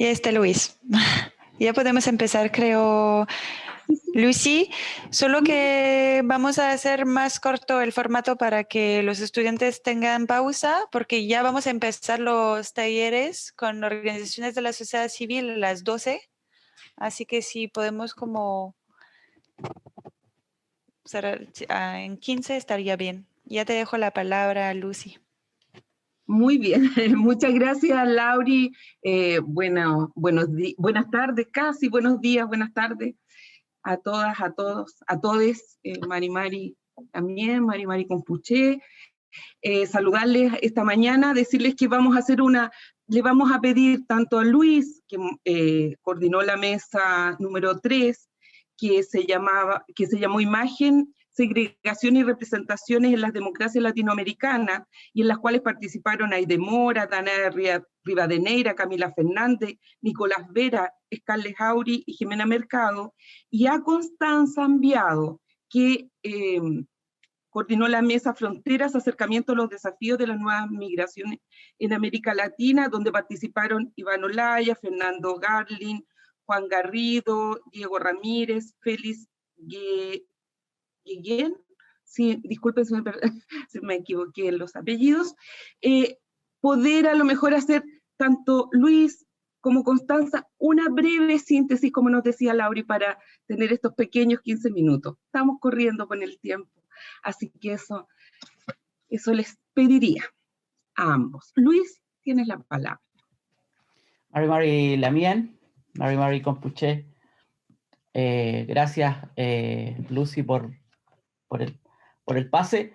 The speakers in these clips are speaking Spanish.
Y Luis. Ya podemos empezar, creo, Lucy, solo que vamos a hacer más corto el formato para que los estudiantes tengan pausa, porque ya vamos a empezar los talleres con organizaciones de la sociedad civil a las 12, así que si podemos como cerrar en 15 estaría bien. Ya te dejo la palabra, Lucy. Muy bien, muchas gracias, Lauri. Buenas tardes, casi buenos días, buenas tardes a todas, a todos, a todes, Mari también, Mari Compuché. Saludarles esta mañana, decirles que vamos a hacer le vamos a pedir tanto a Luis, que coordinó la mesa número 3, que se llamó Imagen, Segregación y Representaciones en las Democracias Latinoamericanas, y en las cuales participaron Aide Mora, Dana Rivadeneira, Camila Fernández, Nicolás Vera, Scarlett Jauri y Jimena Mercado, y a Constanza Ambiado, que coordinó la mesa Fronteras, Acercamiento a los Desafíos de las Nuevas Migraciones en América Latina, donde participaron Iván Olaya, Fernando Garlin, Juan Garrido, Diego Ramírez, Félix Guillén, sí, disculpen si me equivoqué en los apellidos. Poder a lo mejor hacer tanto Luis como Constanza una breve síntesis, como nos decía Lauri, para tener estos pequeños 15 minutos. Estamos corriendo con el tiempo. Así que eso les pediría a ambos. Luis, tienes la palabra. Mari Lamien, Mari Compuché. Gracias, Lucy, por el pase.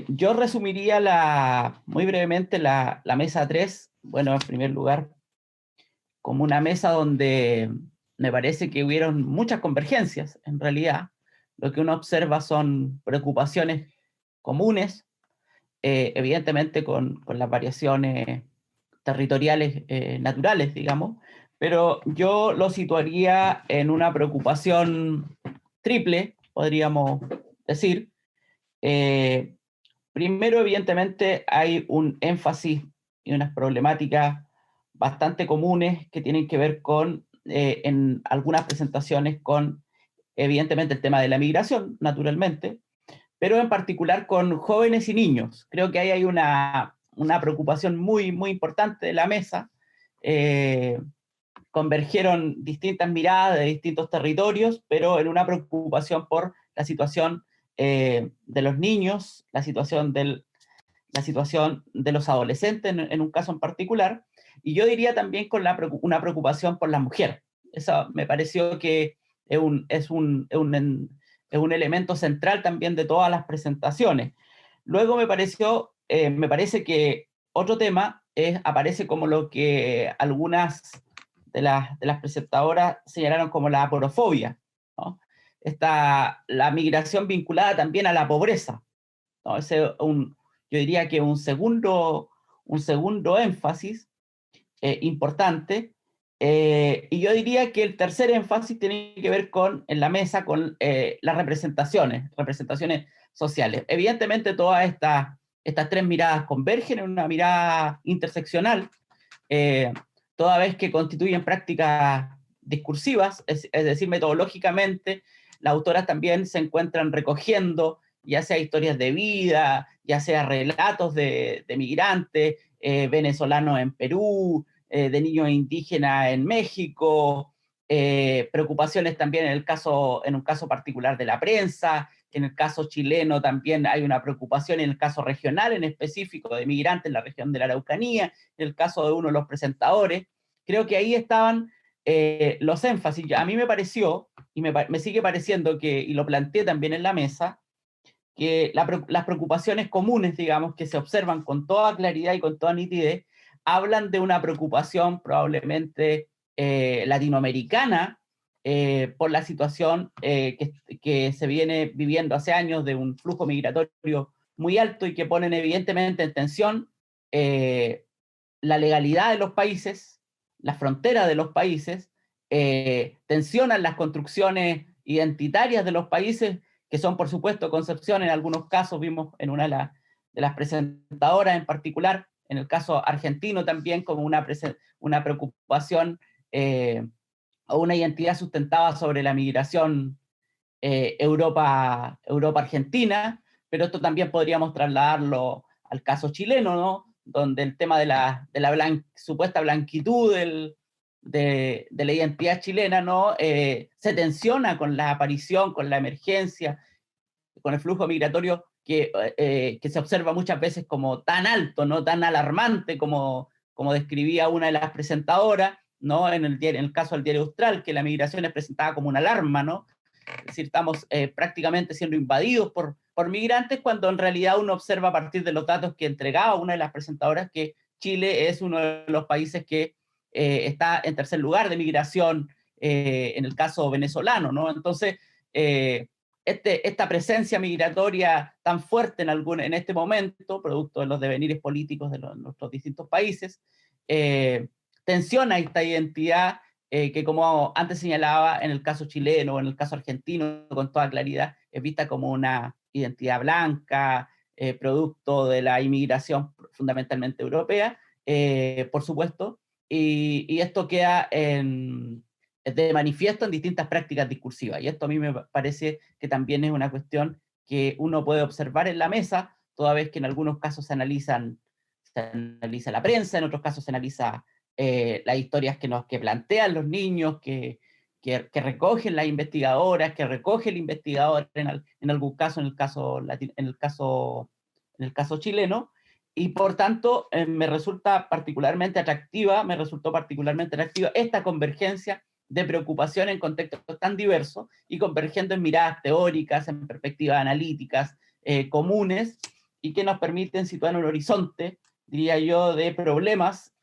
Yo resumiría muy brevemente la mesa 3. Bueno, en primer lugar, como una mesa donde me parece que hubieron muchas convergencias. En realidad, lo que uno observa son preocupaciones comunes, evidentemente con las variaciones territoriales naturales, digamos, pero yo lo situaría en una preocupación triple, podríamos decir. Primero, evidentemente, hay un énfasis y unas problemáticas bastante comunes que tienen que ver en algunas presentaciones con, evidentemente, el tema de la migración, naturalmente, pero en particular con jóvenes y niños. Creo que ahí hay una preocupación muy, muy importante de la mesa. Convergieron distintas miradas de distintos territorios, pero en una preocupación por la situación de los niños, la situación de los adolescentes en un caso en particular, y yo diría también con una preocupación por las mujeres. Eso me pareció que es un elemento central también de todas las presentaciones. Luego me parece que otro tema aparece como lo que algunas de las presentadoras señalaron como la aporofobia, ¿no? La migración vinculada también a la pobreza, ¿no? Yo diría que un segundo énfasis importante, y yo diría que el tercer énfasis tiene que ver en la mesa con las representaciones sociales. Evidentemente todas estas tres miradas convergen en una mirada interseccional, toda vez que constituyen prácticas discursivas, es decir, metodológicamente, las autoras también se encuentran recogiendo ya sea historias de vida, ya sea relatos de migrantes, venezolanos en Perú, de niños indígenas en México, preocupaciones también en un caso particular de la prensa, que en el caso chileno también hay una preocupación en el caso regional en específico de migrantes en la región de la Araucanía, en el caso de uno de los presentadores. Creo que ahí estaban los énfasis. A mí me pareció, y me sigue pareciendo y lo planteé también en la mesa, que las preocupaciones comunes, digamos, que se observan con toda claridad y con toda nitidez, hablan de una preocupación probablemente latinoamericana por la situación que se viene viviendo hace años de un flujo migratorio muy alto y que ponen evidentemente en tensión la legalidad de los países, las fronteras de los países, tensionan las construcciones identitarias de los países, que son, por supuesto, concepciones, en algunos casos vimos en una de las presentadoras en particular, en el caso argentino también como una preocupación o una identidad sustentada sobre la migración Europa-Argentina, pero esto también podríamos trasladarlo al caso chileno, ¿no? Donde el tema de la supuesta blanquitud de la identidad chilena, ¿no? Se tensiona con la aparición, con la emergencia, con el flujo migratorio que se observa muchas veces como tan alto, ¿no? Tan alarmante como describía una de las presentadoras, ¿no? En el caso del diario Austral, que la migración es presentada como una alarma, ¿no? Es decir, estamos prácticamente siendo invadidos por migrantes, cuando en realidad uno observa a partir de los datos que entregaba una de las presentadoras que Chile es uno de los países que está en tercer lugar de migración en el caso venezolano, ¿no? Entonces, esta presencia migratoria tan fuerte en este momento, producto de los devenires políticos de nuestros distintos países, tensiona esta identidad que, como antes señalaba, en el caso chileno o en el caso argentino, con toda claridad, es vista como una identidad blanca, producto de la inmigración fundamentalmente europea, por supuesto, y esto queda de manifiesto en distintas prácticas discursivas, y esto a mí me parece que también es una cuestión que uno puede observar en la mesa, toda vez que en algunos casos se analiza la prensa, en otros casos se analiza las historias que plantean los niños, que recogen las investigadoras, que recoge el investigador en algún caso, en el caso chileno, y por tanto me resultó particularmente atractiva esta convergencia de preocupación en contextos tan diversos y convergiendo en miradas teóricas, en perspectivas analíticas comunes, y que nos permiten situar un horizonte, diría yo, de problemas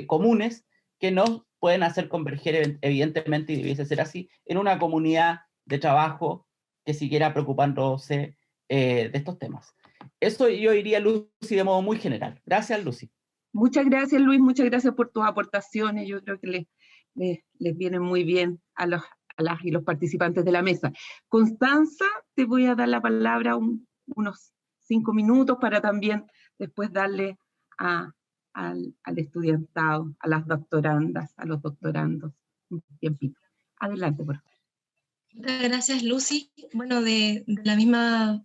comunes que nos pueden hacer converger, evidentemente, y debiese ser así, en una comunidad de trabajo que siguiera preocupándose de estos temas. Eso yo diría, Lucy, de modo muy general. Gracias, Lucy. Muchas gracias, Luis, muchas gracias por tus aportaciones. Yo creo que les vienen muy bien a las y los participantes de la mesa. Constanza, te voy a dar la palabra unos 5 minutos para también después darle al estudiantado, a las doctorandas, a los doctorandos un tiempito. Adelante, por favor. Muchas gracias, Lucy. Bueno, de la misma,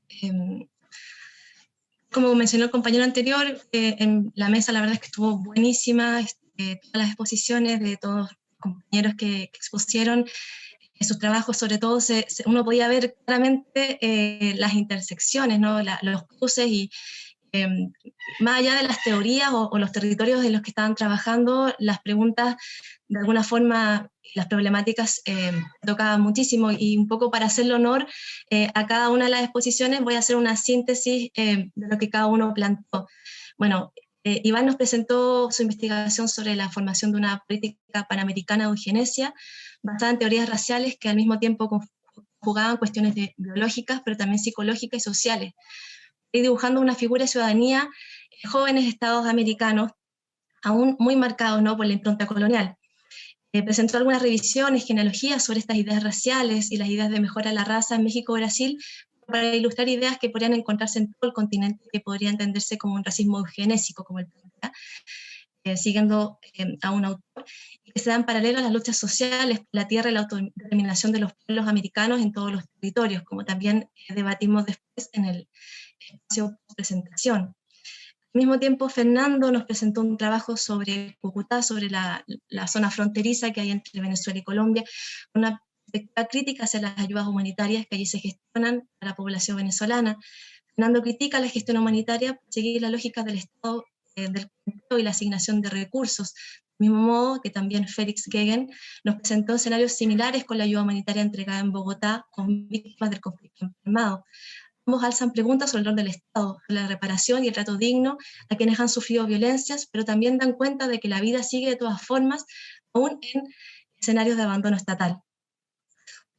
como mencionó el compañero anterior, en la mesa la verdad es que estuvo buenísima, todas las exposiciones de todos los compañeros que expusieron sus trabajos, sobre todo uno podía ver claramente las intersecciones, ¿no? Los cruces y más allá de las teorías o los territorios en los que estaban trabajando, las preguntas, de alguna forma, las problemáticas tocaban muchísimo, y un poco para hacerle honor a cada una de las exposiciones voy a hacer una síntesis de lo que cada uno planteó. Bueno, Iván nos presentó su investigación sobre la formación de una política panamericana de eugenesia basada en teorías raciales que al mismo tiempo conjugaban cuestiones biológicas, pero también psicológicas y sociales, y dibujando una figura de ciudadanía, jóvenes estados americanos, aún muy marcados, ¿no?, por la impronta colonial. Presentó algunas revisiones, genealogías sobre estas ideas raciales y las ideas de mejora de la raza en México y Brasil, para ilustrar ideas que podrían encontrarse en todo el continente, que podría entenderse como un racismo eugenésico, como el plantea, siguiendo a un autor, y que se dan paralelo a las luchas sociales por la tierra y la autodeterminación de los pueblos americanos en todos los territorios, como también debatimos después en el espacio de presentación. Al mismo tiempo, Fernando nos presentó un trabajo sobre Cúcuta, sobre la zona fronteriza que hay entre Venezuela y Colombia, una perspectiva crítica hacia las ayudas humanitarias que allí se gestionan para la población venezolana. Fernando critica la gestión humanitaria por seguir la lógica del Estado del conteo y la asignación de recursos, del mismo modo que también Félix Gegen nos presentó escenarios similares con la ayuda humanitaria entregada en Bogotá con víctimas del conflicto armado. Ambos alzan preguntas sobre el rol del Estado, sobre la reparación y el trato digno a quienes han sufrido violencias, pero también dan cuenta de que la vida sigue de todas formas, aún en escenarios de abandono estatal.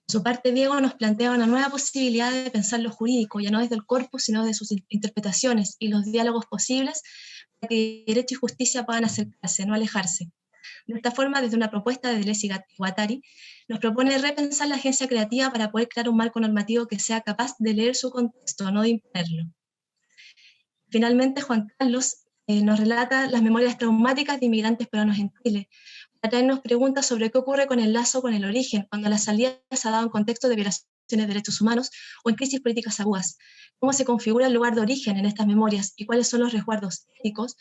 Por su parte, Diego nos plantea una nueva posibilidad de pensar lo jurídico, ya no desde el corpus, sino de sus interpretaciones y los diálogos posibles, para que derecho y justicia puedan acercarse, no alejarse. De esta forma, desde una propuesta de Deleuze y Guattari, nos propone repensar la agencia creativa para poder crear un marco normativo que sea capaz de leer su contexto, no de imponerlo. Finalmente, Juan Carlos nos relata las memorias traumáticas de inmigrantes peruanos en Chile, para traernos preguntas sobre qué ocurre con el lazo con el origen, cuando la salida se ha dado en contexto de violaciones de derechos humanos o en crisis políticas agudas. Cómo se configura el lugar de origen en estas memorias y cuáles son los resguardos éticos,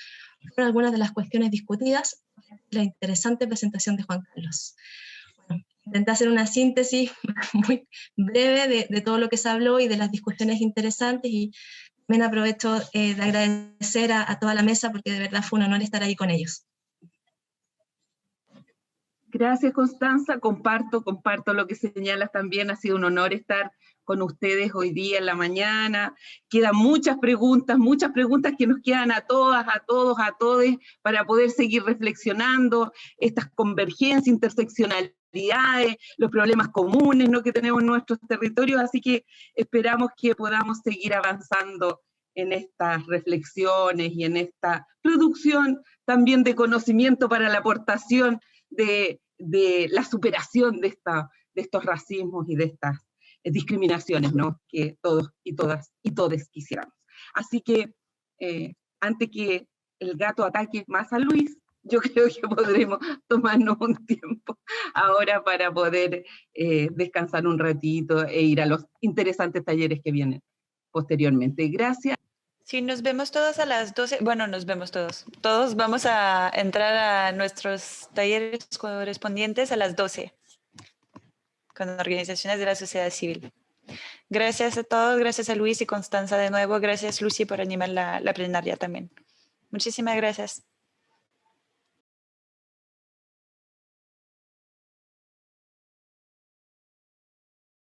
fueron algunas de las cuestiones discutidas en la interesante presentación de Juan Carlos. Bueno, intenté hacer una síntesis muy breve de todo lo que se habló y de las discusiones interesantes, y también aprovecho de agradecer a toda la mesa, porque de verdad fue un honor estar ahí con ellos. Gracias, Constanza. Comparto lo que señalas también. Ha sido un honor estar con ustedes hoy día en la mañana. Quedan muchas preguntas que nos quedan a todas, a todos, a todes, para poder seguir reflexionando estas convergencias, interseccionalidades, los problemas comunes, ¿no?, que tenemos en nuestros territorios. Así que esperamos que podamos seguir avanzando en estas reflexiones y en esta producción también de conocimiento para la aportación de la superación de estos racismos y de estas discriminaciones, ¿no?, que todos y todas y todes quisiéramos. Así que antes que el gato ataque más a Luis, yo creo que podremos tomarnos un tiempo ahora para poder descansar un ratito e ir a los interesantes talleres que vienen posteriormente. Gracias. Sí, nos vemos todos a las 12. Bueno, nos vemos todos. Todos vamos a entrar a nuestros talleres correspondientes a las 12 con organizaciones de la sociedad civil. Gracias a todos, gracias a Luis y Constanza de nuevo. Gracias, Lucy, por animar la plenaria también. Muchísimas gracias.